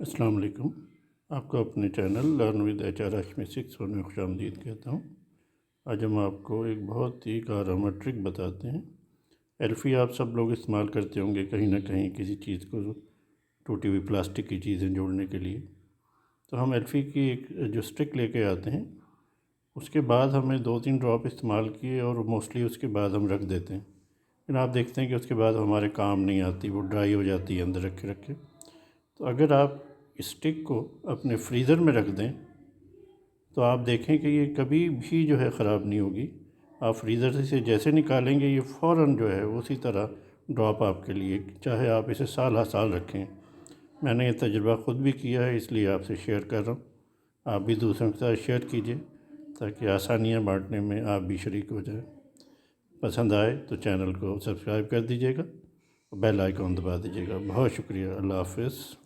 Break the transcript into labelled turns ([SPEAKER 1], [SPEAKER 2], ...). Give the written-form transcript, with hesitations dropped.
[SPEAKER 1] अस्सलाम वालेकुम। आपको अपने channel learn with HR Hashmi 6 में खुशामदीद कहता हूँ। आज हम आपको एक बहुत ही कारगर ट्रिक बताते हैं। एल्फ़ी आप सब लोग इस्तेमाल करते होंगे कहीं ना कहीं किसी चीज़ को टूटी हुई प्लास्टिक की चीज़ें जोड़ने के लिए। तो हम एल्फ़ी की एक जो स्टिक लेके आते हैं, उसके बाद हमें 2-3 ड्रॉप इस्तेमाल किए और मोस्टली उसके बाद हम रख देते हैं। फिर आप देखते हैं कि उसके बाद हमारे काम नहीं आती, वो ड्राई हो जाती है अंदर रखे रखे। तो अगर आप स्टिक को अपने फ्रीज़र में रख दें तो आप देखें कि ये कभी भी जो है ख़राब नहीं होगी। आप फ्रीज़र से जैसे निकालेंगे ये फ़ौरन जो है उसी तरह ड्रॉप आपके लिए, चाहे आप इसे साल हर साल रखें। मैंने ये तजुर्बा ख़ुद भी किया है, इसलिए आपसे शेयर कर रहा हूँ। आप भी दूसरों के साथ शेयर कीजिए ताकि आसानियाँ बांटने में आप भी शरीक हो जाएं। पसंद आए तो चैनल को सब्सक्राइब कर दीजिएगा और बेल आइकॉन दबा दीजिएगा। बहुत शुक्रिया। अल्लाह हाफ़िज़।